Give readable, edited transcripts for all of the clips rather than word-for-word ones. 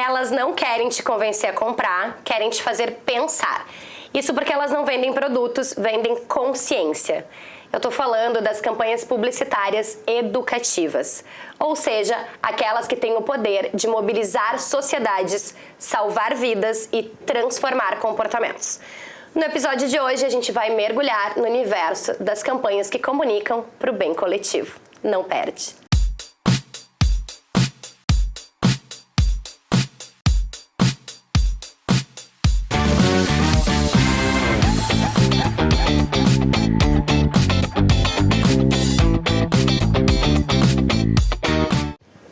Elas não querem te convencer a comprar, querem te fazer pensar. Isso porque elas não vendem produtos, vendem consciência. Eu tô falando das campanhas publicitárias educativas, ou seja, aquelas que têm o poder de mobilizar sociedades, salvar vidas e transformar comportamentos. No episódio de hoje, a gente vai mergulhar no universo das campanhas que comunicam para o bem coletivo. Não perde!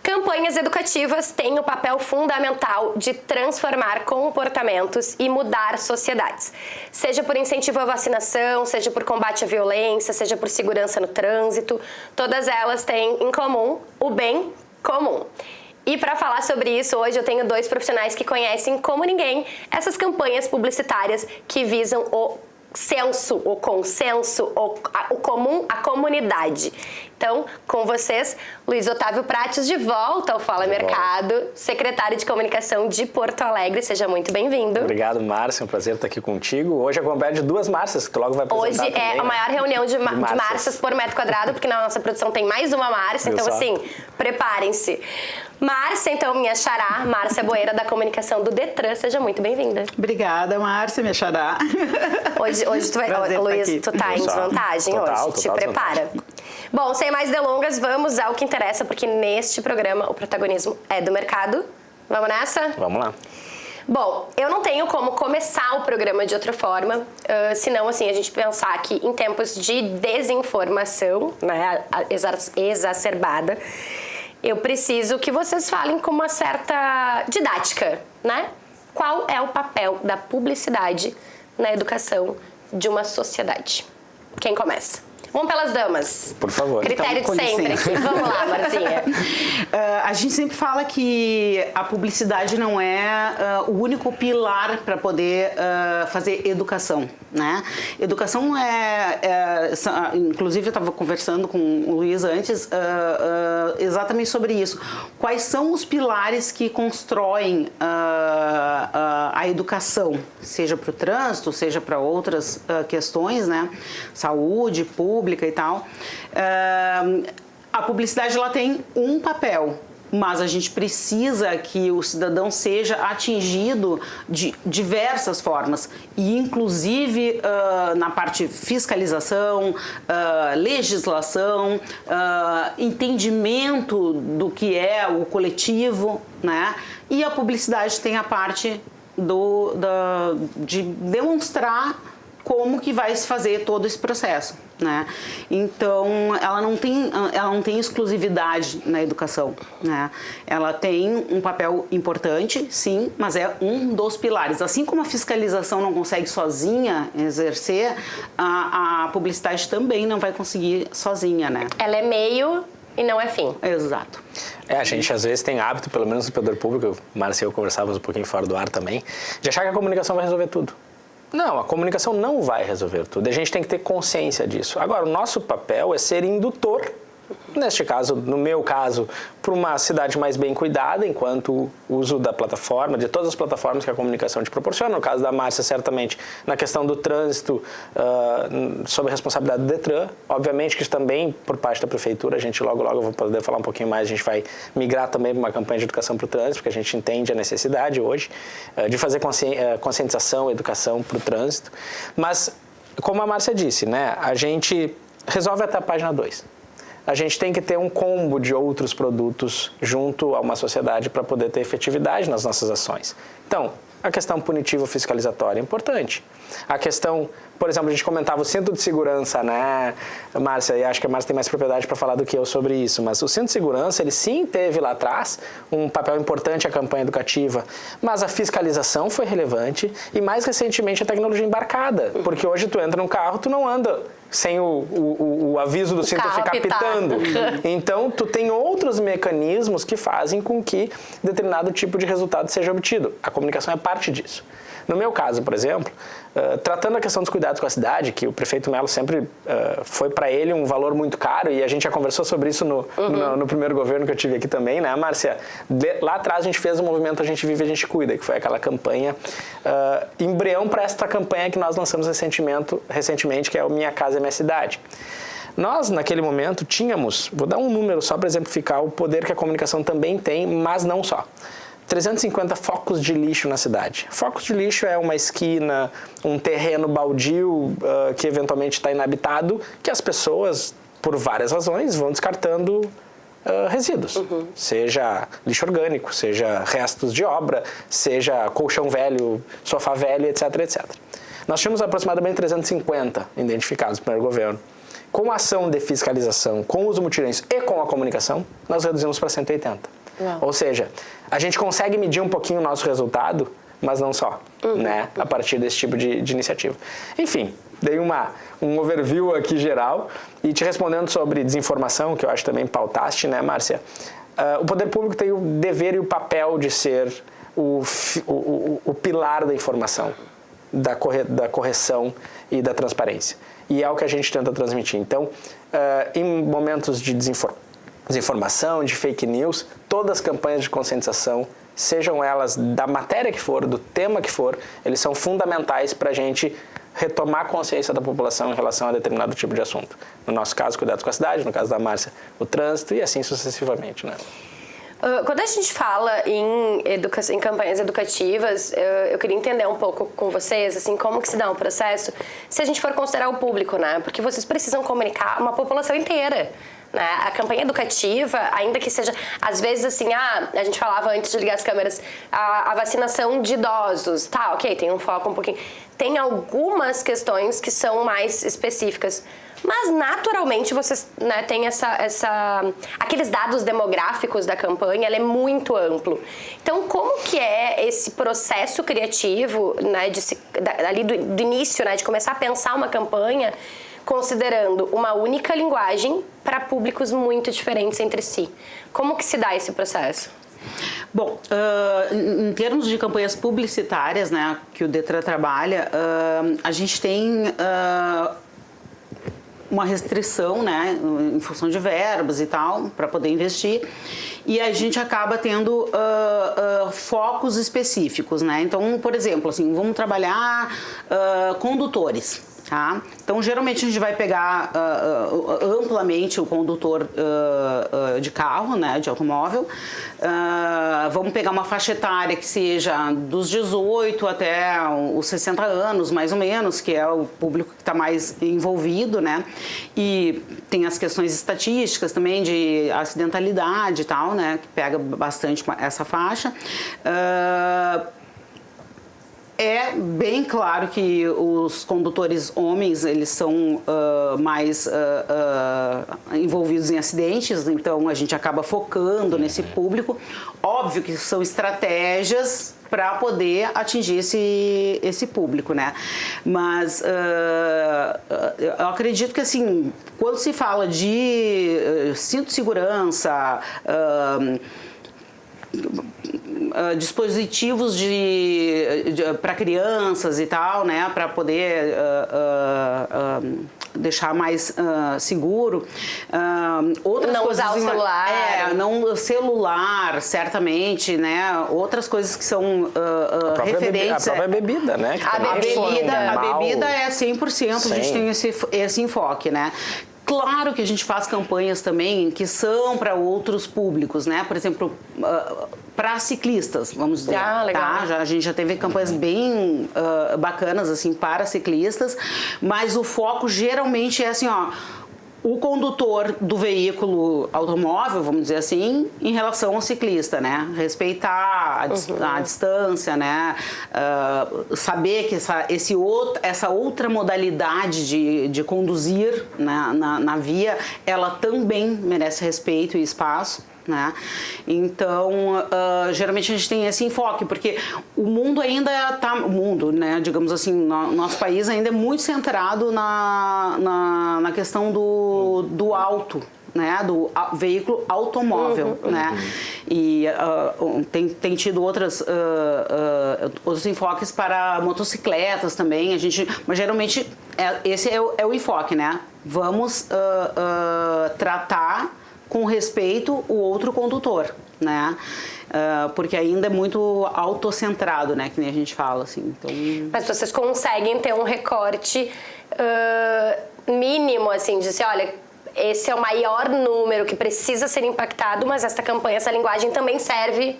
Campanhas educativas têm o papel fundamental de transformar comportamentos e mudar sociedades. Seja por incentivo à vacinação, seja por combate à violência, seja por segurança no trânsito, todas elas têm em comum o bem comum. E para falar sobre isso, hoje eu tenho dois profissionais que conhecem como ninguém essas campanhas publicitárias que visam o senso, o consenso, o comum, a comunidade. Então, com vocês, Luiz Otávio Prates, de volta ao Fala Mercado, secretário de Comunicação de Porto Alegre. Seja muito bem-vindo. Obrigado, Márcia. É um prazer estar aqui contigo. Hoje é acompanhado de duas Márcias, que tu logo vai apresentar Hoje também, é a maior reunião de Márcias por metro quadrado, porque na nossa produção tem mais uma Márcia, então assim, preparem-se. Márcia, então, minha xará, Márcia Boeira, da Comunicação do Detran. Seja muito bem-vinda. Obrigada, Márcia, minha xará. Hoje tu vai... Luiz, tu tá em desvantagem hoje. Te prepara. Bom, sem mais delongas, vamos ao que interessa, porque neste programa o protagonismo é do mercado. Vamos nessa? Vamos lá. Bom, eu não tenho como começar o programa de outra forma, senão assim, a gente pensar que em tempos de desinformação, né, exacerbada, eu preciso que vocês falem com uma certa didática, né? Qual é o papel da publicidade na educação de uma sociedade? Quem começa? Vamos pelas damas. Por favor. Critério então, de sempre. Vamos lá, Marcinha. A gente sempre fala que a publicidade não é o único pilar para poder fazer educação, né? Educação inclusive eu estava conversando com o Luiz antes exatamente sobre isso. Quais são os pilares que constroem a educação, seja para o trânsito, seja para outras questões, né? Saúde, pública e tal. A publicidade ela tem um papel, mas a gente precisa que o cidadão seja atingido de diversas formas, e inclusive na parte fiscalização, legislação, entendimento do que é o coletivo, né? E a publicidade tem a parte de demonstrar como que vai se fazer todo esse processo, né? Então, ela não tem exclusividade na educação, né? Ela tem um papel importante, sim, mas é um dos pilares. Assim como a fiscalização não consegue sozinha exercer, a publicidade também não vai conseguir sozinha, né? Ela é meio e não é fim. Exato. A gente às vezes tem hábito, pelo menos no poder público, Márcia e eu conversávamos um pouquinho fora do ar também, de achar que a comunicação vai resolver tudo. Não, a comunicação não vai resolver tudo. A gente tem que ter consciência disso. Agora, o nosso papel é ser indutor, neste caso, no meu caso, para uma cidade mais bem cuidada, enquanto uso da plataforma, de todas as plataformas que a comunicação te proporciona. No caso da Márcia, certamente, na questão do trânsito, sob a responsabilidade do Detran. Obviamente que isso também, por parte da Prefeitura, a gente logo eu vou poder falar um pouquinho mais, a gente vai migrar também para uma campanha de educação para o trânsito, porque a gente entende a necessidade hoje de fazer conscientização, educação para o trânsito. Mas, como a Márcia disse, né, a gente resolve até a página 2. A gente tem que ter um combo de outros produtos junto a uma sociedade para poder ter efetividade nas nossas ações. Então, a questão punitiva fiscalizatória é importante. A questão, por exemplo, a gente comentava o cinto de segurança, né, Márcia? E acho que a Márcia tem mais propriedade para falar do que eu sobre isso, mas o cinto de segurança, ele sim teve lá atrás um papel importante a campanha educativa, mas a fiscalização foi relevante e mais recentemente a tecnologia embarcada, porque hoje tu entra num carro, tu não anda sem o aviso do cinto ficar pitando. Então, tu tem outros mecanismos que fazem com que determinado tipo de resultado seja obtido. A comunicação é parte disso. No meu caso, por exemplo, tratando a questão dos cuidados com a cidade, que o prefeito Melo sempre foi para ele um valor muito caro, e a gente já conversou sobre isso no primeiro governo que eu tive aqui também, né, Márcia? Lá atrás a gente fez o movimento A Gente Vive, A Gente Cuida, que foi aquela campanha, embrião para esta campanha que nós lançamos recentemente, que é o Minha Casa é Minha Cidade. Nós, naquele momento, tínhamos, vou dar um número só para exemplificar o poder que a comunicação também tem, mas não só. 350 focos de lixo na cidade. Focos de lixo é uma esquina, um terreno baldio que eventualmente está inabitado, que as pessoas, por várias razões, vão descartando resíduos. Seja lixo orgânico, seja restos de obra, seja colchão velho, sofá velho, etc, etc. Nós tínhamos aproximadamente 350 identificados no primeiro governo. Com a ação de fiscalização, com os mutirões e com a comunicação, nós reduzimos para 180. Ou seja, a gente consegue medir um pouquinho o nosso resultado, mas não só, né? A partir desse tipo de iniciativa. Enfim, dei um overview aqui geral e te respondendo sobre desinformação, que eu acho também pautaste, né, Márcia? O poder público tem o dever e o papel de ser o pilar da informação, da correção e da transparência. E é o que a gente tenta transmitir. Então, em momentos de desinformação, de fake news, todas as campanhas de conscientização, sejam elas da matéria que for, do tema que for, eles são fundamentais para a gente retomar a consciência da população em relação a determinado tipo de assunto. No nosso caso, cuidados com a cidade, no caso da Márcia, o trânsito e assim sucessivamente, né? Quando a gente fala em campanhas educativas, eu queria entender um pouco com vocês, assim, como que se dá um processo, se a gente for considerar o público, né? Porque vocês precisam comunicar uma população inteira, né? A campanha educativa, ainda que seja, às vezes assim, a gente falava antes de ligar as câmeras, a vacinação de idosos, tá, ok, tem um foco um pouquinho, tem algumas questões que são mais específicas. Mas, naturalmente, vocês, né, têm aqueles dados demográficos da campanha, ele é muito amplo. Então, como que é esse processo criativo, né, ali do início, né, de começar a pensar uma campanha, considerando uma única linguagem para públicos muito diferentes entre si? Como que se dá esse processo? Bom, em termos de campanhas publicitárias, né, que o Detran trabalha, a gente tem uma restrição, né, em função de verbas e tal, para poder investir, e a gente acaba tendo focos específicos, né? Então, por exemplo, assim, vamos trabalhar condutores. Tá? Então, geralmente a gente vai pegar amplamente o condutor de carro, né, de automóvel. Vamos pegar uma faixa etária que seja dos 18 até os 60 anos, mais ou menos, que é o público que está mais envolvido, né? E tem as questões estatísticas também de acidentalidade e tal, né, que pega bastante essa faixa. É bem claro que os condutores homens, eles são mais envolvidos em acidentes, então a gente acaba focando nesse público. Óbvio que são estratégias para poder atingir esse público, né? Mas eu acredito que, assim, quando se fala de cinto de segurança, dispositivos para crianças e tal, né, para poder deixar mais seguro. Outras não coisas, usar o celular. Não celular, certamente, né? Outras coisas que são referentes. A própria bebida, né? A bebida é 100%, Sim. A gente tem esse enfoque, né? Claro que a gente faz campanhas também que são para outros públicos, né? Por exemplo, para ciclistas, vamos dizer. Legal. Tá? A gente já teve campanhas bem bacanas assim para ciclistas, mas o foco geralmente é assim, ó, o condutor do veículo automóvel, vamos dizer assim, em relação ao ciclista, né? Respeitar a distância, né? Saber que essa outra modalidade de conduzir, né, na via, ela também merece respeito e espaço. né? Então, geralmente a gente tem esse enfoque, porque o mundo ainda está, né, digamos assim, nosso país ainda é muito centrado na questão do auto, né, do veículo automóvel, né, e tem tido outros enfoques para motocicletas também, mas geralmente esse é o enfoque, né, vamos tratar com respeito o outro condutor, né, porque ainda é muito autocentrado, né, que nem a gente fala, assim, então... Mas vocês conseguem ter um recorte mínimo, assim, de dizer, olha, esse é o maior número que precisa ser impactado, mas essa campanha, essa linguagem também serve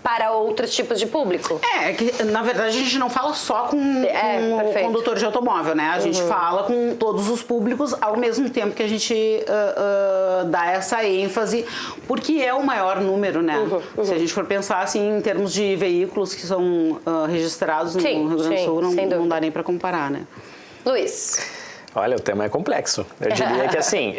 para outros tipos de público. Que na verdade a gente não fala só com o condutor de automóvel, né? A gente fala com todos os públicos ao mesmo tempo que a gente dá essa ênfase, porque é o maior número, né? Se a gente for pensar assim em termos de veículos que são registrados no Rio Grande do Sul, não dá nem para comparar, né? Luiz. Olha, o tema é complexo. Eu diria que assim...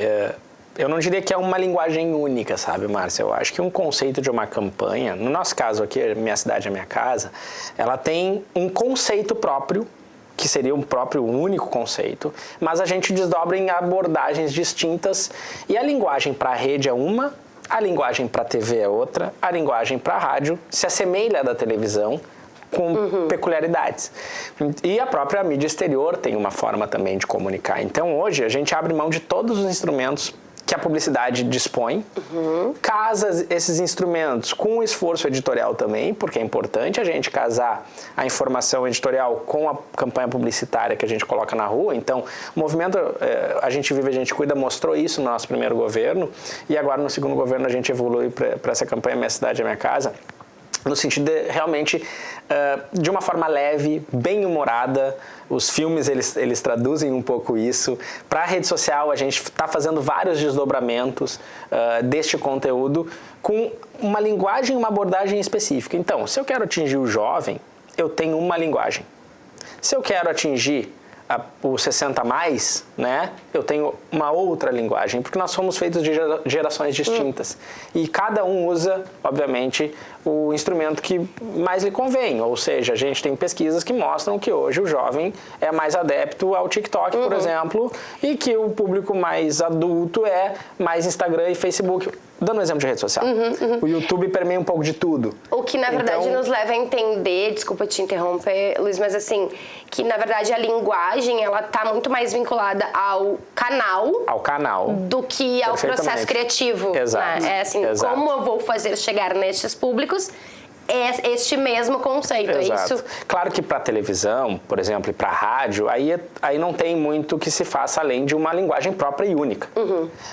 Eu não diria que é uma linguagem única, sabe, Márcia? Eu acho que um conceito de uma campanha, no nosso caso aqui, Minha Cidade é Minha Casa, ela tem um conceito próprio, que seria um próprio único conceito, mas a gente desdobra em abordagens distintas e a linguagem para a rede é uma, a linguagem para a TV é outra, a linguagem para a rádio se assemelha à da televisão, com peculiaridades. E a própria mídia exterior tem uma forma também de comunicar. Então, hoje, a gente abre mão de todos os instrumentos que a publicidade dispõe, casa esses instrumentos com o esforço editorial também, porque é importante a gente casar a informação editorial com a campanha publicitária que a gente coloca na rua. Então, o movimento A Gente Vive, A Gente Cuida mostrou isso no nosso primeiro governo, e agora no segundo governo a gente evolui para essa campanha Minha Cidade é Minha Casa, no sentido de, realmente, de uma forma leve, bem humorada. Os filmes, eles traduzem um pouco isso. Para a rede social, a gente está fazendo vários desdobramentos deste conteúdo com uma linguagem, uma abordagem específica. Então, se eu quero atingir o jovem, eu tenho uma linguagem. Se eu quero atingir o 60 mais, né, eu tenho uma outra linguagem, porque nós somos feitos de gerações distintas. E cada um usa, obviamente, o instrumento que mais lhe convém. Ou seja, a gente tem pesquisas que mostram que hoje o jovem é mais adepto ao TikTok, por exemplo, e que o público mais adulto é mais Instagram e Facebook. Dando um exemplo de rede social. O YouTube permeia um pouco de tudo. O que, na verdade, nos leva a entender, desculpa te interromper, Luiz, mas assim, que, na verdade, a linguagem, ela tá muito mais vinculada ao canal. Do que ao processo criativo. Exato. Né? É assim, como eu vou fazer chegar nestes públicos é este mesmo conceito, Exato. É isso? Claro que para televisão, por exemplo, e para rádio, aí não tem muito que se faça além de uma linguagem própria e única.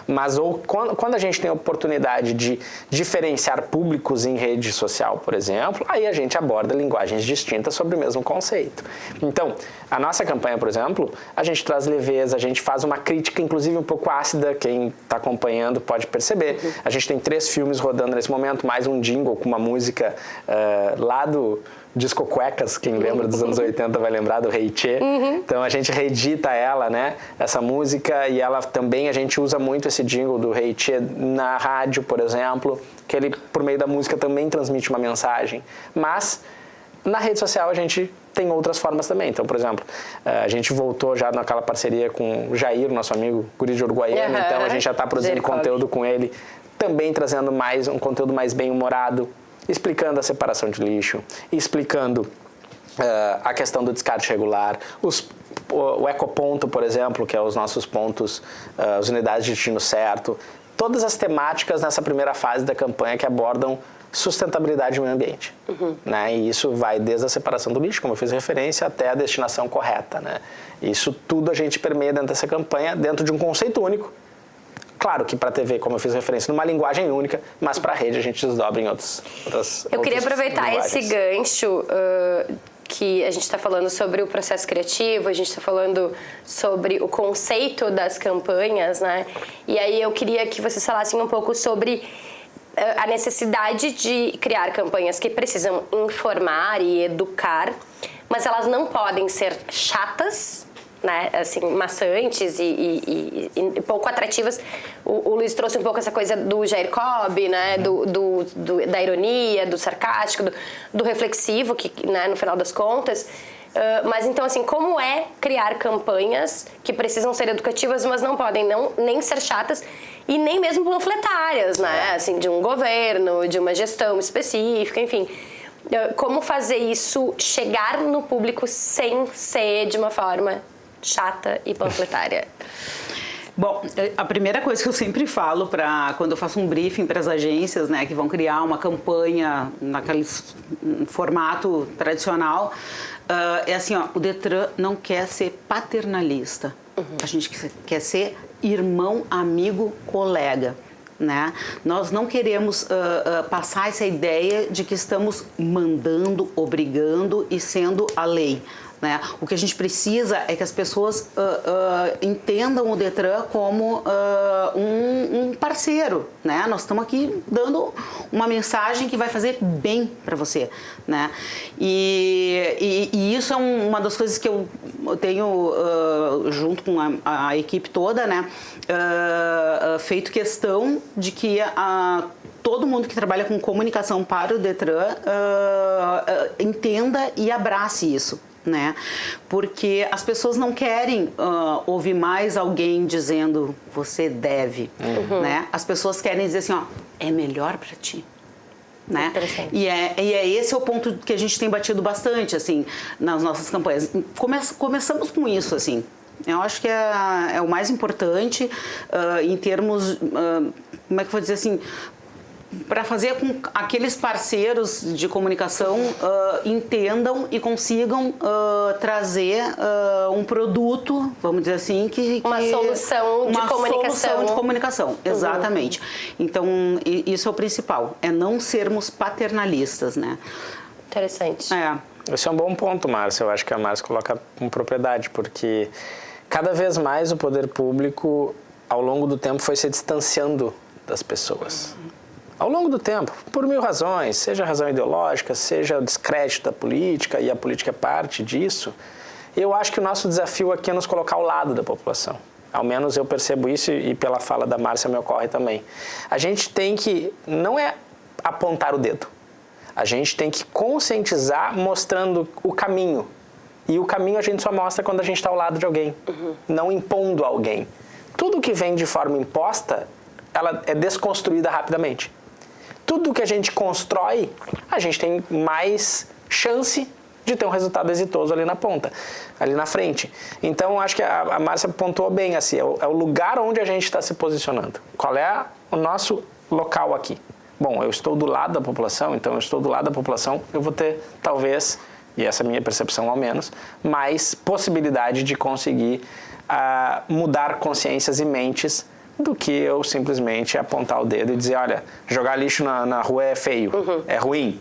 Mas quando a gente tem a oportunidade de diferenciar públicos em rede social, por exemplo, aí a gente aborda linguagens distintas sobre o mesmo conceito. Então, a nossa campanha, por exemplo, a gente traz leveza, a gente faz uma crítica, inclusive um pouco ácida, quem está acompanhando pode perceber. A gente tem 3 filmes rodando nesse momento, mais um jingle com uma música lá do Disco Cuecas, quem lembra dos anos 80 vai lembrar do Rei Tchê. Então a gente reedita ela, né, essa música, e ela também, a gente usa muito esse jingle do Rei Tchê na rádio, por exemplo, que ele, por meio da música, também transmite uma mensagem. Mas na rede social a gente tem outras formas também. Então, por exemplo, a gente voltou já naquela parceria com o Jair, nosso amigo guri de Uruguaiana, então a gente já está produzindo conteúdo com ele, também trazendo um conteúdo mais bem-humorado, explicando a separação de lixo, explicando a questão do descarte regular, o ecoponto, por exemplo, que é os nossos pontos, as unidades de destino certo, todas as temáticas nessa primeira fase da campanha que abordam sustentabilidade do meio ambiente. Né? E isso vai desde a separação do lixo, como eu fiz referência, até a destinação correta. Né? Isso tudo a gente permeia dentro dessa campanha, dentro de um conceito único. Claro que para a TV, como eu fiz referência, numa linguagem única, mas para a rede a gente desdobra em outras Eu queria aproveitar esse gancho que a gente está falando sobre o processo criativo, a gente está falando sobre o conceito das campanhas, né? E aí eu queria que vocês falassem um pouco sobre a necessidade de criar campanhas que precisam informar e educar, mas elas não podem ser chatas né, assim, maçantes e pouco atrativas. O Luiz trouxe um pouco essa coisa do Jair Cobb, né, da ironia, do sarcástico, do reflexivo, que, né, no final das contas. Mas então, assim, como é criar campanhas que precisam ser educativas, mas não podem nem ser chatas e nem mesmo panfletárias, né? Assim, de um governo, de uma gestão específica, enfim. Como fazer isso chegar no público sem ser de uma forma chata e panfletária? Bom, a primeira coisa que eu sempre falo quando eu faço um briefing para as agências, né, que vão criar uma campanha naquele formato tradicional, é assim, ó, o Detran não quer ser paternalista. A gente quer ser irmão, amigo, colega. Né? Nós não queremos passar essa ideia de que estamos mandando, obrigando e sendo a lei. Né? O que a gente precisa é que as pessoas entendam o Detran como um parceiro. Né? Nós estamos aqui dando uma mensagem que vai fazer bem para você. Né? E isso é uma das coisas que eu tenho, junto com a equipe toda, né? Feito questão de que todo mundo que trabalha com comunicação para o Detran entenda e abrace isso. Né? Porque as pessoas não querem ouvir mais alguém dizendo você deve, né? As pessoas querem dizer assim, ó, é melhor para ti. Né? E esse é o ponto que a gente tem batido bastante assim nas nossas campanhas. Começamos com isso, assim. Eu acho que é o mais importante em termos, como é que eu vou dizer assim, para fazer com que aqueles parceiros de comunicação entendam e consigam trazer um produto, vamos dizer assim, uma solução de comunicação. Solução de comunicação, exatamente. Então, isso é o principal, é não sermos paternalistas, né? Interessante. Esse é um bom ponto, Márcia. Eu acho que a Márcia coloca com propriedade, porque cada vez mais o poder público, ao longo do tempo, foi se distanciando das pessoas. Ao longo do tempo, por mil razões, seja a razão ideológica, seja o descrédito da política, e a política é parte disso, eu acho que o nosso desafio aqui é nos colocar ao lado da população. Ao menos eu percebo isso e pela fala da Márcia me ocorre também. A gente tem que, não é apontar o dedo, a gente tem que conscientizar mostrando o caminho. E o caminho a gente só mostra quando a gente está ao lado de alguém, não impondo alguém. Tudo que vem de forma imposta, ela é desconstruída rapidamente. Tudo que a gente constrói, a gente tem mais chance de ter um resultado exitoso ali na ponta, ali na frente. Então, acho que a Márcia pontuou bem, assim, é o lugar onde a gente está se posicionando. Qual é o nosso local aqui? Bom, eu estou do lado da população, então eu estou do lado da população, eu vou ter, talvez, e essa é a minha percepção ao menos, mais possibilidade de conseguir mudar consciências e mentes do que eu simplesmente apontar o dedo e dizer, olha, jogar lixo na rua é feio, é ruim.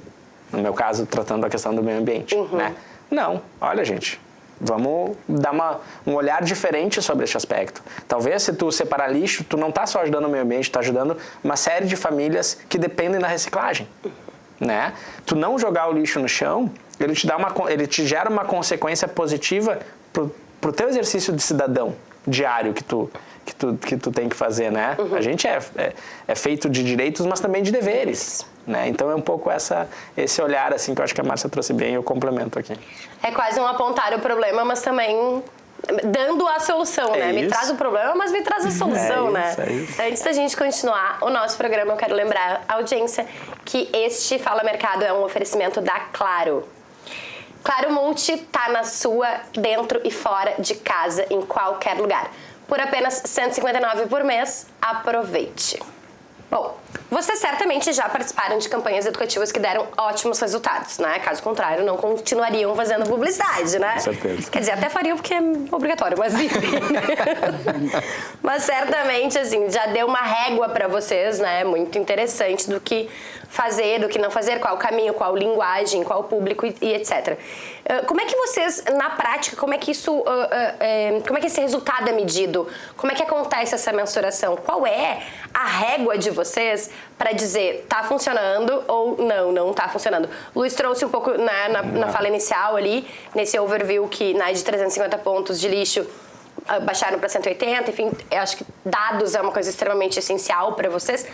No meu caso, tratando a questão do meio ambiente, né? Não, olha, gente, vamos dar um olhar diferente sobre esse aspecto. Talvez, se tu separar lixo, tu não está só ajudando o meio ambiente, tu está ajudando uma série de famílias que dependem da reciclagem, né? Tu não jogar o lixo no chão, ele te gera uma consequência positiva pro teu exercício de cidadão diário que tu tem que fazer, né? A gente é feito de direitos, mas também de deveres, né? Então é um pouco esse olhar, assim, que eu acho que a Márcia trouxe bem e eu complemento aqui. É quase um apontar o problema, mas também dando a solução, né? Me traz o problema, mas me traz a solução, né? Antes da gente continuar o nosso programa, eu quero lembrar a audiência que este Fala Mercado é um oferecimento da Claro. Claro Multi tá na sua, dentro e fora de casa, em qualquer lugar. Por apenas R$ 159 por mês, aproveite. Bom, vocês certamente já participaram de campanhas educativas que deram ótimos resultados, né? Caso contrário, não continuariam fazendo publicidade, né? Com certeza. Quer dizer, até fariam porque é obrigatório, mas enfim. Mas certamente, assim, já deu uma régua para vocês, né? Muito interessante do que fazer, do que não fazer, qual o caminho, qual linguagem, qual público e etc. Como é que vocês, na prática, como é que esse resultado é medido? Como é que acontece essa mensuração? Qual é a régua de vocês para dizer tá funcionando ou não tá funcionando. O Luiz trouxe um pouco, né, na fala inicial ali, nesse overview que de 350 pontos de lixo baixaram para 180, enfim, eu acho que dados é uma coisa extremamente essencial para vocês,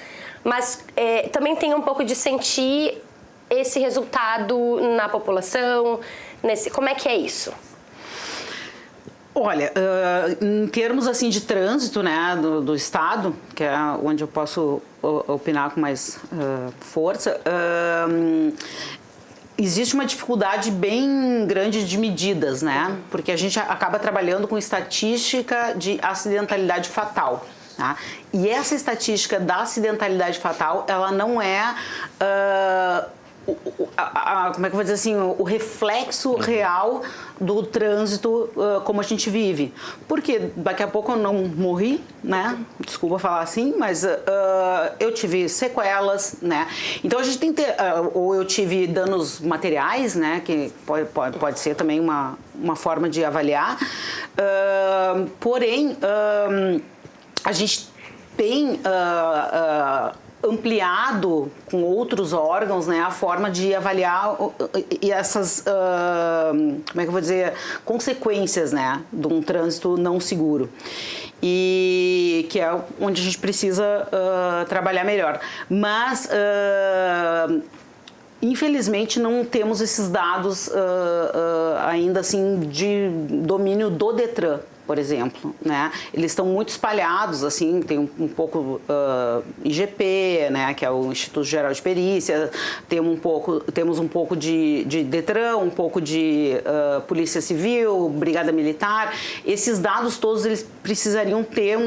mas também tem um pouco de sentir esse resultado na população, como é que é isso? Olha, em termos assim de trânsito, né, do estado, que é onde eu posso opinar com mais força, existe uma dificuldade bem grande de medidas, né? Porque a gente acaba trabalhando com estatística de acidentalidade fatal. Tá? E essa estatística da acidentalidade fatal, ela não é como é que eu vou dizer assim, o reflexo real do trânsito como a gente vive. Porque daqui a pouco eu não morri, né? Desculpa falar assim, mas eu tive sequelas, né? Então a gente tem que ter, ou eu tive danos materiais, né? Que pode ser também uma forma de avaliar. Porém, a gente tem ampliado com outros órgãos, né, a forma de avaliar essas, como é que eu vou dizer, consequências, né, de um trânsito não seguro. E que é onde a gente precisa trabalhar melhor. Mas infelizmente não temos esses dados ainda assim de domínio do Detran, por exemplo, né? Eles estão muito espalhados, assim, tem um pouco IGP, né, que é o Instituto Geral de Perícia, temos um pouco de Detran, um pouco de Polícia Civil, Brigada Militar. Esses dados todos eles precisariam ter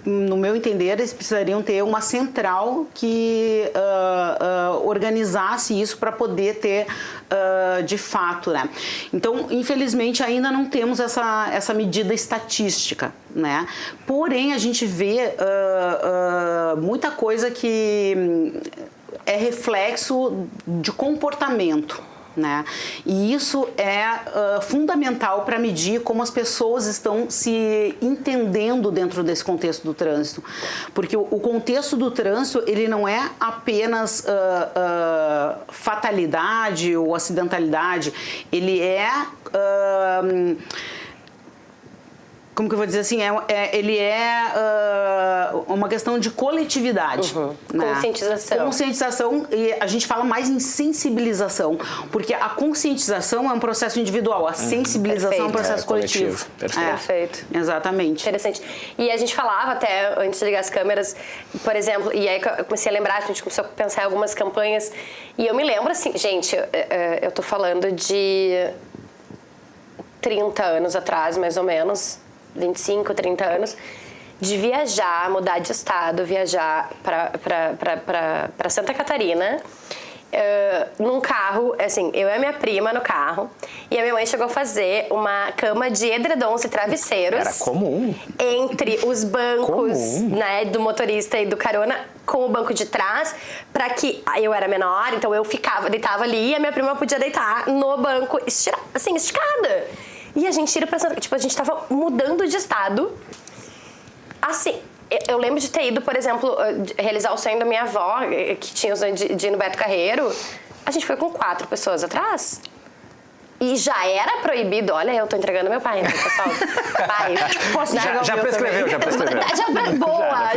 no meu entender, eles precisariam ter uma central que organizasse isso para poder ter de fato, né? Então, infelizmente, ainda não temos essa medida estatística, né? Porém, a gente vê muita coisa que é reflexo de comportamento, né? E isso é fundamental para medir como as pessoas estão se entendendo dentro desse contexto do trânsito, porque o contexto do trânsito ele não é apenas fatalidade ou acidentalidade, ele é como que eu vou dizer assim, ele é uma questão de coletividade. Né? Conscientização, e a gente fala mais em sensibilização, porque a conscientização é um processo individual, a sensibilização é um processo coletivo. Perfeito. Exatamente. Interessante. E a gente falava até, antes de ligar as câmeras, por exemplo, e aí eu comecei a lembrar, a gente começou a pensar em algumas campanhas, e eu me lembro assim, gente, eu tô falando de 30 anos atrás, mais ou menos, 25, 30 anos, de viajar, mudar de estado, viajar para Santa Catarina, num carro, assim, eu e a minha prima no carro, e a minha mãe chegou a fazer uma cama de edredons e travesseiros. Era comum. Entre os bancos, né, do motorista e do carona, com o banco de trás, para que eu era menor, então eu deitava ali e a minha prima podia deitar no banco, esticada. E a gente ia pra Santa... Tipo, a gente tava mudando de estado. Assim, eu lembro de ter ido, por exemplo, realizar o sonho da minha avó, que tinha o sonho de ir no Beto Carreiro. A gente foi com 4 pessoas atrás. E já era proibido. Olha, eu tô entregando meu pai, né, pessoal? Pai, posso já prescreveu, já prescreveu.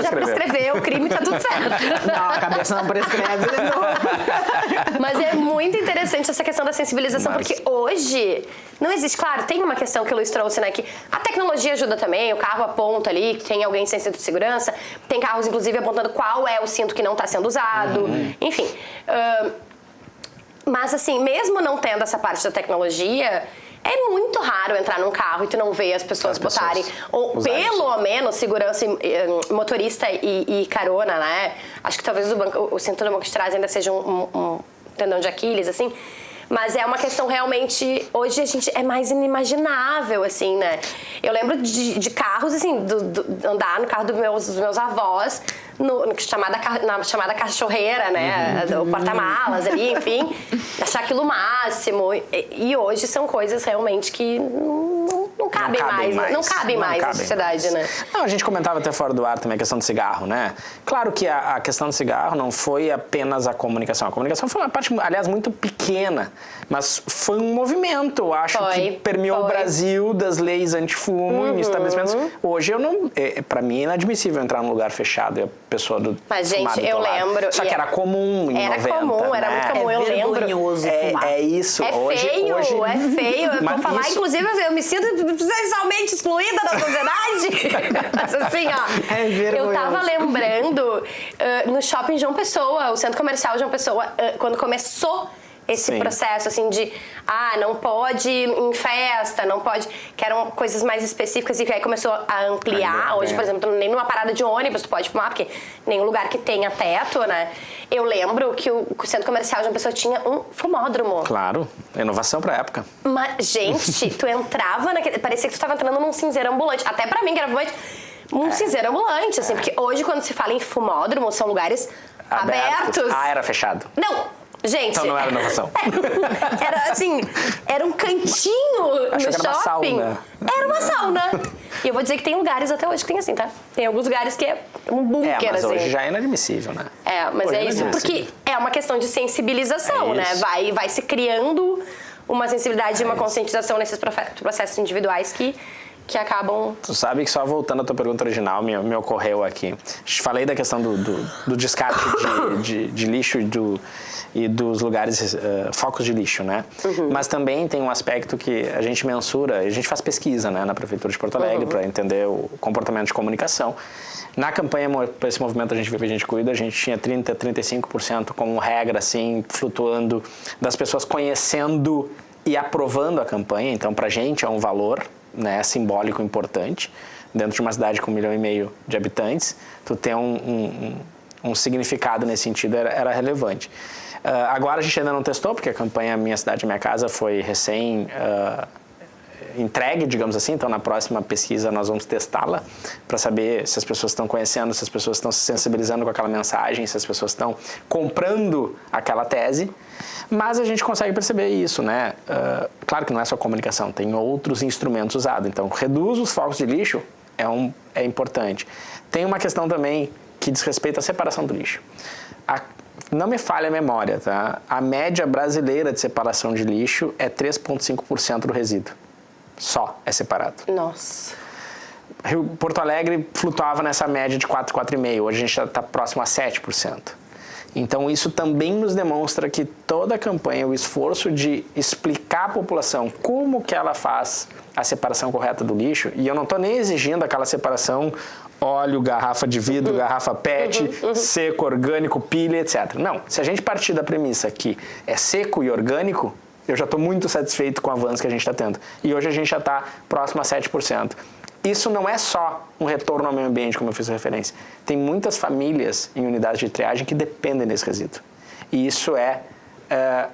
Já prescreveu, o crime tá tudo certo. Não, a cabeça não prescreve. Não. Mas é muito interessante essa questão da sensibilização, porque hoje não existe. Claro, tem uma questão que o Luiz trouxe, né? Que a tecnologia ajuda também, o carro aponta ali que tem alguém sem cinto de segurança, tem carros, inclusive, apontando qual é o cinto que não está sendo usado, enfim. Mas, assim, mesmo não tendo essa parte da tecnologia, é muito raro entrar num carro e tu não ver as pessoas botarem, ou pelo menos segurança, motorista e carona, né? Acho que talvez o cinto do banco de trás ainda seja um tendão de Aquiles, assim. Mas é uma questão realmente... Hoje a gente é mais inimaginável, assim, né? Eu lembro de carros, assim, andar no carro dos meus avós, na chamada cachorreira, né? O porta-malas ali, enfim. Achar aquilo o máximo. E hoje são coisas realmente que não não cabem mais. Não cabem mais na sociedade, né? Não, a gente comentava até fora do ar também a questão do cigarro, né? Claro que a questão do cigarro não foi apenas a comunicação. A comunicação foi uma parte, aliás, muito pequena, mas foi um movimento, eu acho, que permeou o Brasil das leis antifumo em estabelecimentos. Hoje eu não... Pra mim é inadmissível entrar num lugar fechado e a pessoa do Mas, gente, eu lembro... Só que era comum em 90, comum, era muito comum, eu lembro. É isso. É feio. Eu vou falar, inclusive, eu me sinto essencialmente excluída da sociedade. Mas assim, ó, eu tava lembrando no shopping João Pessoa, o centro comercial João Pessoa, quando começou esse processo, assim, de não pode ir em festa, não pode... Que eram coisas mais específicas e aí começou a ampliar. Hoje, por exemplo, nem numa parada de ônibus tu pode fumar, porque nenhum lugar que tenha teto, né? Eu lembro que o centro comercial de uma pessoa tinha um fumódromo. Claro, inovação pra época. Mas, gente, tu entrava naquele... Parecia que tu tava entrando num cinzeiro ambulante. Até pra mim, que era fumante, cinzeiro ambulante, assim. Porque hoje, quando se fala em fumódromo, são lugares abertos. Era fechado. Não! Gente, então não era inovação. Era assim, era um cantinho no shopping. Uma sauna. Era uma sauna. E eu vou dizer que tem lugares até hoje que tem assim, tá? Tem alguns lugares que é um bunker, mas assim. hoje já é inadmissível, né? Mas hoje isso porque é uma questão de sensibilização, né? Vai se criando uma sensibilidade e uma conscientização nesses processos individuais que acabam... Tu sabe que só voltando à tua pergunta original, me ocorreu aqui. Falei da questão do descarte de lixo e dos lugares, focos de lixo, né? Mas também tem um aspecto que a gente mensura, a gente faz pesquisa, né, na Prefeitura de Porto Alegre para entender o comportamento de comunicação. Na campanha para esse movimento A Gente Vive, A Gente Cuida, a gente tinha 30%, 35% como regra, assim, flutuando, das pessoas conhecendo e aprovando a campanha. Então, pra gente é um valor, né, simbólico importante. Dentro de uma cidade com 1,5 milhão de habitantes, tu ter um significado nesse sentido era relevante. Agora a gente ainda não testou, porque a campanha Minha Cidade Minha Casa foi recém entregue, digamos assim, então na próxima pesquisa nós vamos testá-la para saber se as pessoas estão conhecendo, se as pessoas estão se sensibilizando com aquela mensagem, se as pessoas estão comprando aquela tese, mas a gente consegue perceber isso, né? Claro que não é só comunicação, tem outros instrumentos usados, então reduz os focos de lixo é importante. Tem uma questão também que diz respeito à separação do lixo. Não me falha a memória, tá? A média brasileira de separação de lixo é 3,5% do resíduo. Só é separado. Nossa. Porto Alegre flutuava nessa média de 4, 4,5%. Hoje a gente está próximo a 7%. Então isso também nos demonstra que toda a campanha, o esforço de explicar à população como que ela faz a separação correta do lixo, e eu não estou nem exigindo aquela separação óleo, garrafa de vidro, garrafa PET, seco, orgânico, pilha, etc. Não, se a gente partir da premissa que é seco e orgânico, eu já estou muito satisfeito com o avanço que a gente está tendo. E hoje a gente já está próximo a 7%. Isso não é só um retorno ao meio ambiente, como eu fiz referência. Tem muitas famílias em unidades de triagem que dependem desse resíduo. E isso é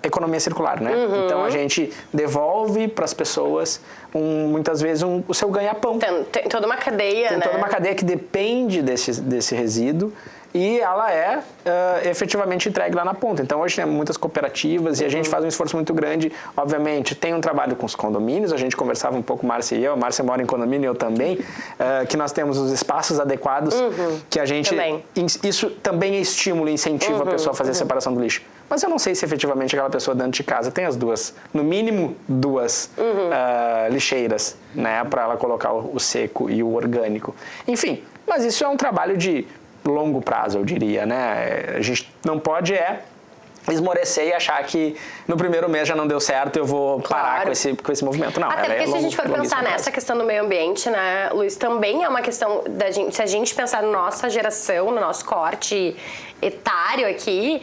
economia circular, né? Então a gente devolve para as pessoas muitas vezes o seu ganha-pão. Tem toda uma cadeia, Tem toda uma cadeia que depende desse resíduo e ela é efetivamente entregue lá na ponta. Então hoje tem muitas cooperativas e a gente faz um esforço muito grande. Obviamente tem um trabalho com os condomínios, a gente conversava um pouco, Márcia e eu, a Márcia mora em condomínio, eu também, que nós temos os espaços adequados que a gente... Também. Isso também é estímulo e incentivo a pessoa a fazer a separação do lixo. Mas eu não sei se efetivamente aquela pessoa dentro de casa tem as duas, no mínimo duas lixeiras, né, para ela colocar o seco e o orgânico. Enfim, mas isso é um trabalho de longo prazo, eu diria, né? A gente não pode esmorecer e achar que no primeiro mês já não deu certo, eu vou parar com esse movimento. Não, até porque se a gente for pensar nessa questão do meio ambiente, né, Luiz, também é uma questão da gente, se a gente pensar na nossa geração, no nosso corte etário aqui,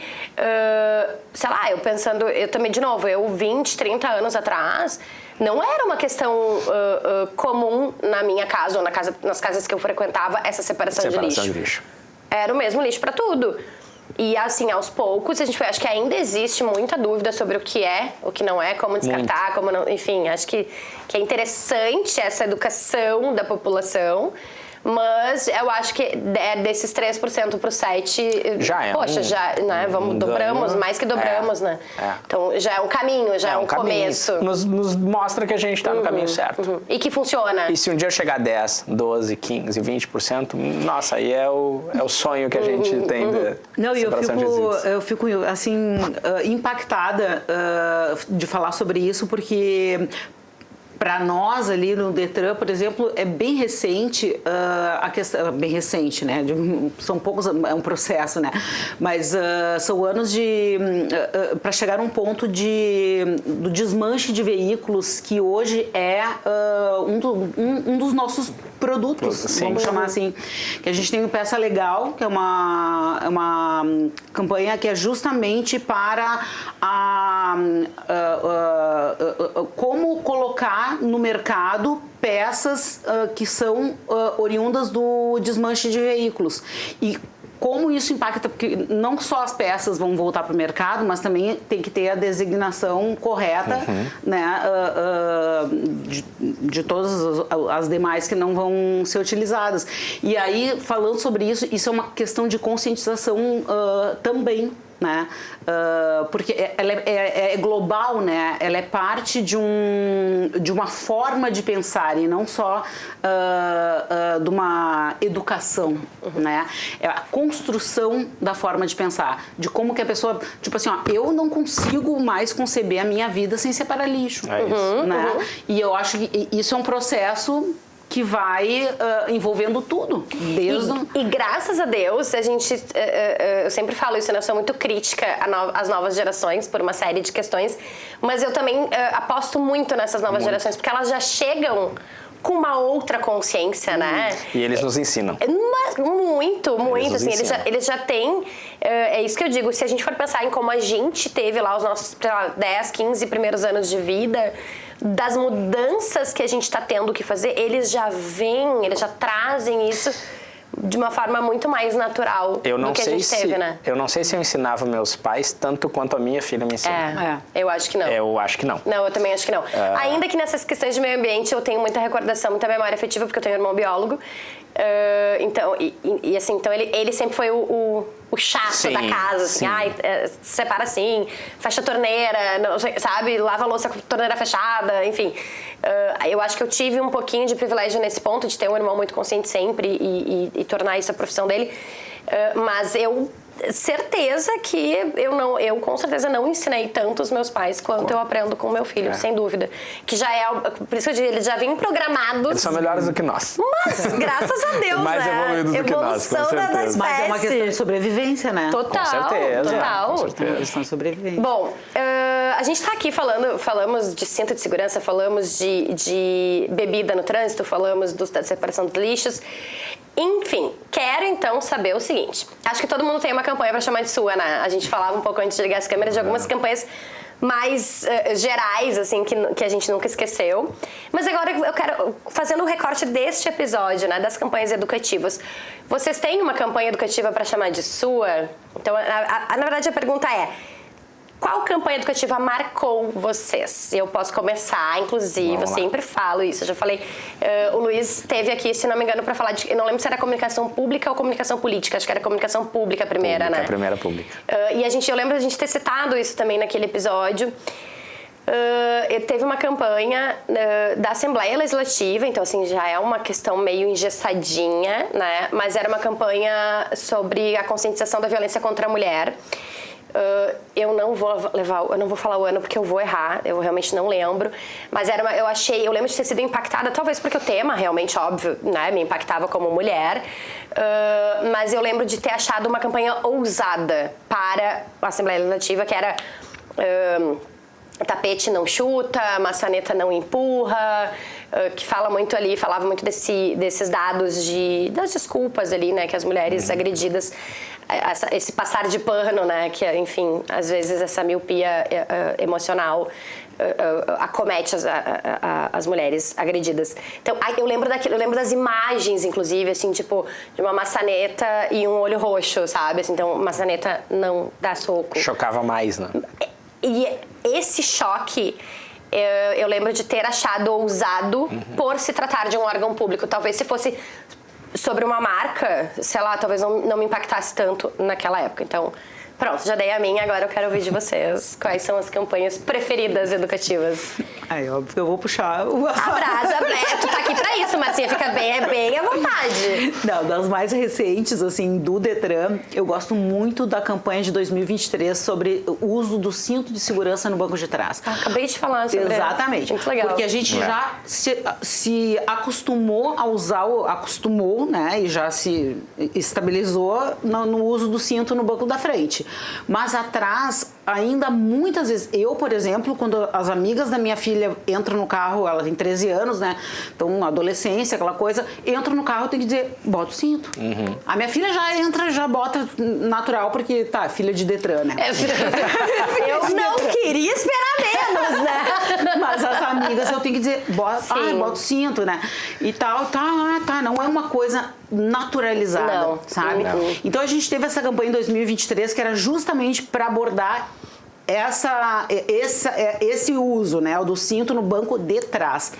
sei lá, eu também, de novo, 20, 30 anos atrás, não era uma questão comum na minha casa ou nas casas que eu frequentava essa separação de lixo. Era o mesmo lixo para tudo. E assim, aos poucos, acho que ainda existe muita dúvida sobre o que é, o que não é, como descartar, como não, enfim, acho que é interessante essa educação da população, Mas eu acho que desses 3% pro 7%, já é poxa, já, né, dobramos, mais que dobramos, né? Então já é um caminho, já é um começo. Nos mostra que a gente está no caminho certo. E que funciona. E se um dia eu chegar a 10, 12, 15, 20%, nossa, aí é o sonho que a gente tem de Não, e separação de resíduos. eu fico assim, impactada de falar sobre isso, porque para nós ali no Detran, por exemplo, é bem recente a questão, bem recente, né? São poucos, é um processo, né? Mas são anos para chegar a um ponto do desmanche de veículos que hoje é um dos nossos produtos, Sim. vamos chamar assim. Que a gente tem o Peça Legal, que é uma campanha que é justamente para como colocar no mercado peças que são oriundas do desmanche de veículos. E como isso impacta, porque não só as peças vão voltar para o mercado, mas também tem que ter a designação correta, né, de todas as demais que não vão ser utilizadas. E aí, falando sobre isso, isso é uma questão de conscientização também, né? Porque ela é global, né? Ela é parte de uma forma de pensar e não só de uma educação, né? É a construção da forma de pensar, de como que a pessoa, tipo assim, ó, eu não consigo mais conceber a minha vida sem separar lixo, né? E eu acho que isso é um processo que vai envolvendo tudo, desde... E graças a Deus, a gente, eu sempre falo isso, né? Eu sou muito crítica às novas gerações por uma série de questões, mas eu também aposto muito nessas novas gerações, porque elas já chegam com uma outra consciência, né? E eles nos ensinam. Mas muito, assim, eles já têm, é isso que eu digo, se a gente for pensar em como a gente teve lá os nossos 10, 15 primeiros anos de vida, das mudanças que a gente está tendo que fazer, eles já trazem isso de uma forma muito mais natural do que a gente teve, né? Eu não sei se eu ensinava meus pais tanto quanto a minha filha me ensina. Eu acho que não. Eu acho que não. Não, eu também acho que não. Ainda que nessas questões de meio ambiente eu tenho muita recordação, muita memória afetiva, porque eu tenho um irmão biólogo. Então, assim, então ele sempre foi o chato da casa, assim, separa assim, fecha a torneira, não, sabe, lava a louça com a torneira fechada, enfim. Eu acho que eu tive um pouquinho de privilégio nesse ponto, de ter um irmão muito consciente sempre e tornar isso a profissão dele, mas certeza que eu com certeza não ensinei tanto os meus pais quanto eu aprendo com o meu filho, sem dúvida. Que já é, por isso que eu digo, eles já vêm programados. Eles são melhores do que nós. Mas, graças a Deus, mais evoluídos do que nós, com certeza. Da espécie. Mas é uma questão de sobrevivência, né? Total, com certeza. Total. Com certeza. Eles estão sobrevivendo. Bom, a gente tá aqui falamos de cinto de segurança, falamos de bebida no trânsito, falamos da separação dos lixos. Enfim, quero então saber o seguinte. Acho que todo mundo tem uma campanha para chamar de sua, né? A gente falava um pouco antes de ligar as câmeras de algumas campanhas mais gerais, assim, que a gente nunca esqueceu. Mas agora eu quero, fazendo o recorte deste episódio, né, das campanhas educativas. Vocês têm uma campanha educativa para chamar de sua? Então, na verdade, a pergunta é: qual campanha educativa marcou vocês? Eu posso começar, inclusive, eu sempre falo isso. Eu já falei, o Luiz esteve aqui, se não me engano, para falar de... Eu não lembro se era comunicação pública ou comunicação política. Acho que era comunicação pública a primeira, né? A primeira pública. Eu lembro da gente ter citado isso também naquele episódio. Teve uma campanha da Assembleia Legislativa, então assim, já é uma questão meio engessadinha, né? Mas era uma campanha sobre a conscientização da violência contra a mulher. Eu não vou falar o ano porque eu vou errar, eu realmente não lembro, mas eu lembro de ter sido impactada, talvez porque o tema realmente, óbvio, né, me impactava como mulher, mas eu lembro de ter achado uma campanha ousada para a Assembleia Legislativa, que era tapete não chuta, maçaneta não empurra, que falava muito desses dados das desculpas ali, né, que as mulheres agredidas, esse passar de pano, né, que, enfim, às vezes essa miopia emocional acomete as mulheres agredidas. Então, eu lembro das imagens, inclusive, assim, tipo, de uma maçaneta e um olho roxo, sabe? Assim, então, maçaneta não dá soco. Chocava mais, né? E esse choque, eu lembro de ter achado ousado por se tratar de um órgão público. Talvez se fosse sobre uma marca, sei lá, talvez não me impactasse tanto naquela época. Então, pronto, já dei a minha, agora eu quero ouvir de vocês. Quais são as campanhas preferidas educativas? Aí, óbvio que eu vou puxar o... Abraça, tu tá aqui pra isso, Marcinha, fica bem à vontade. Não, das mais recentes, assim, do Detran, eu gosto muito da campanha de 2023 sobre o uso do cinto de segurança no banco de trás. Acabei de falar sobre Exatamente. Muito legal. Porque a gente já se acostumou a usar, acostumou, né, e já se estabilizou no uso do cinto no banco da frente. Mas atrás, ainda muitas vezes, eu, por exemplo, quando as amigas da minha filha entram no carro, ela tem 13 anos, né? Então, adolescência, aquela coisa, entram no carro, eu tenho que dizer, bota o cinto. A minha filha já entra, já bota natural, porque tá, filha de Detran, né? Eu não queria esperar menos, né? Mas as amigas, eu tenho que dizer, bota o cinto, né? E tal, tá, não é uma coisa naturalizada, Não, sabe? não. Então a gente teve essa campanha em 2023 que era justamente para abordar esse uso, né, o do cinto no banco de trás.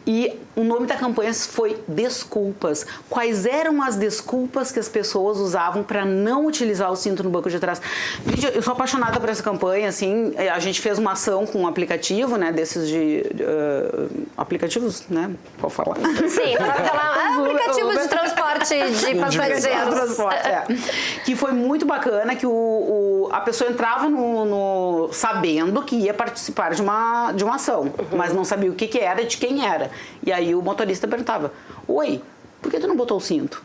E o nome da campanha foi Desculpas. Quais eram as desculpas que as pessoas usavam para não utilizar o cinto no banco de trás? Gente, eu sou apaixonada por essa campanha, assim, a gente fez uma ação com um aplicativo, né, desses aplicativos, né, pode falar? Sim, aplicativo de transporte de passageiros. Que foi muito bacana, que a pessoa entrava sabendo que ia participar de uma ação, mas não sabia o que era e de quem era. E aí o motorista perguntava, oi, por que tu não botou o cinto?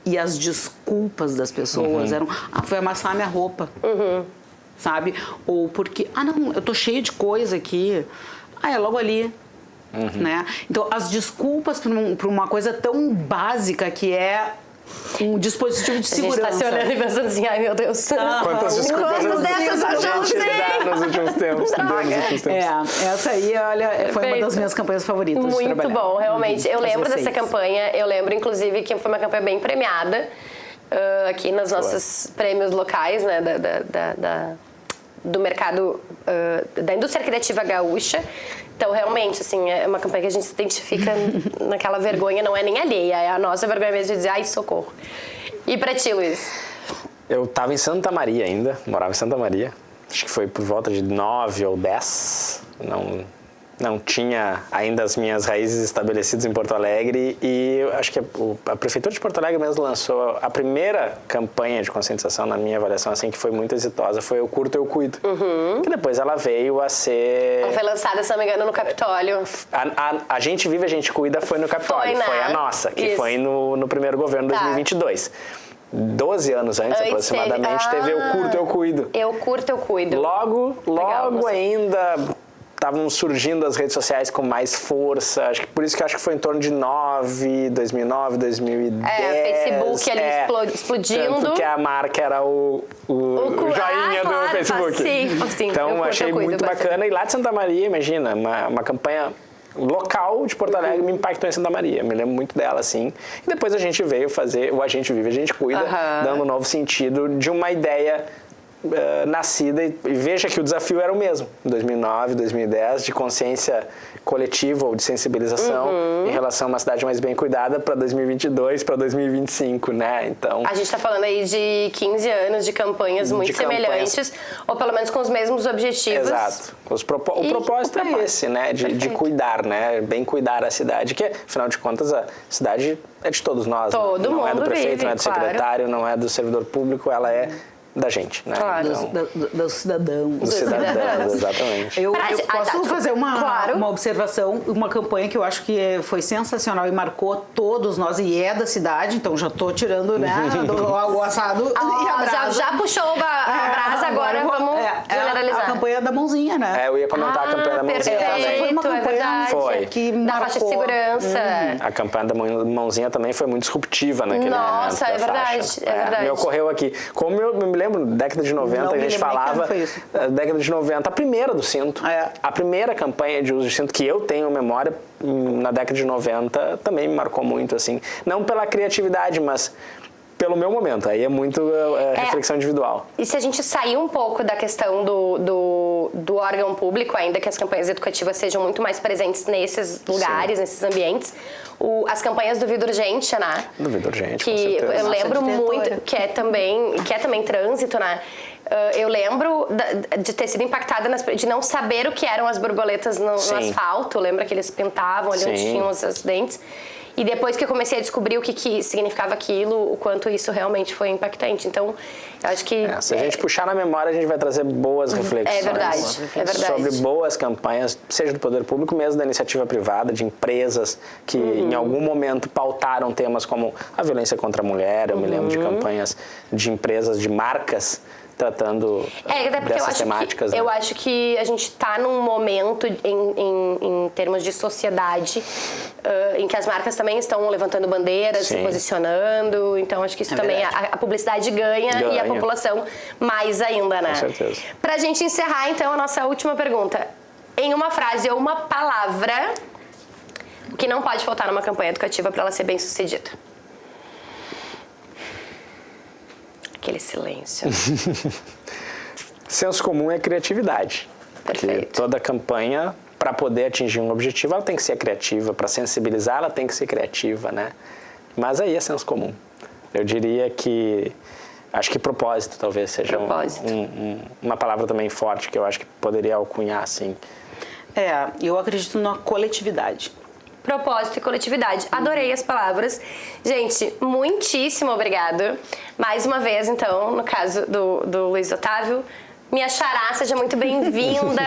E as desculpas das pessoas eram, foi amassar minha roupa, sabe? Ou porque, não, eu tô cheia de coisa aqui, é logo ali. Né? Então, as desculpas para uma coisa tão básica que é um dispositivo de segurança. A gente tá se olhando e pensando assim, ai meu Deus. Quantas desculpas Quantas dessas eu já usei? nos últimos tempos. Essa aí, olha, foi uma das minhas campanhas favoritas de Muito trabalhar. bom, realmente. Eu lembro dessa receitas. campanha, eu lembro inclusive que foi uma campanha bem premiada aqui nos nossos prêmios locais, né, do mercado, da indústria criativa gaúcha. Então, realmente, assim, é uma campanha que a gente se identifica naquela vergonha, não é nem alheia, é a nossa vergonha mesmo de dizer, ai, socorro. E pra ti, Luiz? Eu tava em Santa Maria ainda, morava em Santa Maria. Acho que foi por volta de 9 ou 10. Não tinha ainda as minhas raízes estabelecidas em Porto Alegre e acho que a Prefeitura de Porto Alegre mesmo lançou a primeira campanha de conscientização, na minha avaliação, assim, que foi muito exitosa, foi o Curto Eu Cuido. Que depois ela veio a ser... Ela foi lançada, se não me engano, no Capitólio. A Gente Vive, a Gente Cuida foi no Capitólio, foi a nossa, que foi no primeiro governo, 2022. 12 anos antes aproximadamente, teve o Curto Eu Cuido. Eu Curto Eu Cuido. Logo ainda... estavam surgindo as redes sociais com mais força, por isso que eu acho que foi em torno de 2009, 2010. Facebook ali explodindo. Tanto que a marca era o joinha do Facebook. Sim, então, achei muito bacana. E lá de Santa Maria, imagina, uma campanha local de Porto Alegre me impactou em Santa Maria. Me lembro muito dela, assim. E depois a gente veio fazer o A Gente Vive, a Gente Cuida, dando um novo sentido de uma ideia nascida, e veja que o desafio era o mesmo, em 2009, 2010, de consciência coletiva ou de sensibilização em relação a uma cidade mais bem cuidada para 2022, para 2025, né? Então, a gente está falando aí de 15 anos de campanhas muito semelhantes, ou pelo menos com os mesmos objetivos. Exato. O propósito é esse, né? De cuidar, né? Bem cuidar a cidade, que afinal de contas a cidade é de todos nós. Todo mundo não é do prefeito, vive, não é do secretário, não é do servidor público, ela é da gente, né? Claro. Então, Dos cidadãos. dos cidadãos, exatamente. Eu posso fazer uma observação, uma campanha que eu acho que foi sensacional e marcou todos nós, e é da cidade, então já tô tirando, né, o assado e a brasa. Já puxou a brasa, agora vamos generalizar. A campanha da mãozinha, né? Eu ia comentar a campanha da mãozinha também. Foi uma campanha que da marcou. faixa de segurança. A campanha da mãozinha também foi muito disruptiva naquele momento. Nossa, é verdade, é verdade. Me ocorreu aqui. Como eu me lembro, década de 90, a gente falava, década de 90, a primeira do cinto, a primeira campanha de uso de cinto que eu tenho memória, na década de 90, também me marcou muito, assim. Não pela criatividade, mas pelo meu momento. Aí é muito reflexão individual. E se a gente sair um pouco da questão do do órgão público, ainda que as campanhas educativas sejam muito mais presentes nesses lugares, nesses ambientes. As campanhas do Vida Urgente, né? Do Vida Urgente, que com certeza. eu lembro muito, que é também trânsito, né? Eu lembro de ter sido impactada, de não saber o que eram as borboletas no asfalto. Lembra que eles pintavam ali onde tinham os acidentes? E depois que eu comecei a descobrir o que significava aquilo, o quanto isso realmente foi impactante. Então, eu acho que... se a gente puxar na memória, a gente vai trazer boas reflexões. É verdade. Sobre boas campanhas, seja do poder público, mesmo da iniciativa privada, de empresas que em algum momento pautaram temas como a violência contra a mulher. Eu me lembro de campanhas de empresas, de marcas, tratando dessas temáticas. Eu acho que a gente está num momento, em termos de sociedade, em que as marcas também estão levantando bandeiras, se posicionando. Então, acho que isso também, a publicidade ganha e a população mais ainda, né? Com certeza. Pra gente encerrar, então, a nossa última pergunta. Em uma frase ou uma palavra, o que não pode faltar numa campanha educativa para ela ser bem sucedida? Aquele silêncio. Senso comum é criatividade. Perfeito. Que toda campanha, para poder atingir um objetivo, ela tem que ser criativa. Para sensibilizar, ela tem que ser criativa, né? Mas aí é senso comum. Eu diria que... Acho que propósito talvez seja uma palavra também forte que eu acho que poderia alcunhar, assim. Eu acredito na coletividade. Propósito e coletividade. Adorei as palavras. Gente, muitíssimo obrigado. Mais uma vez, então, no caso do Luiz Otávio, minha xará, seja muito bem-vinda.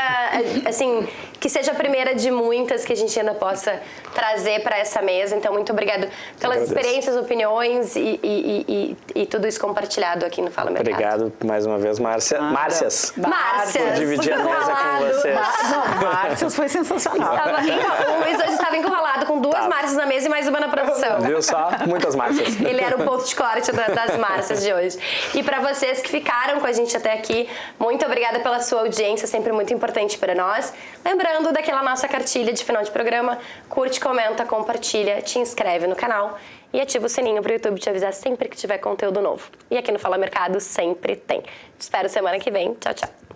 Assim, que seja a primeira de muitas que a gente ainda possa trazer para essa mesa. Então, muito obrigado pelas experiências, opiniões e tudo isso compartilhado aqui no Fala Mercado. Obrigado mais uma vez, Márcia. Márcias. Por dividir a mesa com vocês. Márcias foi sensacional. O Luiz hoje estava encurralado com duas Márcias na mesa e mais uma na produção. Viu só? Muitas Márcias. Ele era o ponto de corte das Márcias de hoje. E para vocês que ficaram com a gente até aqui, muito obrigada pela sua audiência, sempre muito importante para nós. Lembrando daquela nossa cartilha de final de programa, curte, comenta, compartilha, te inscreve no canal e ativa o sininho para o YouTube te avisar sempre que tiver conteúdo novo. E aqui no Fala Mercado sempre tem. Te espero semana que vem. Tchau, tchau.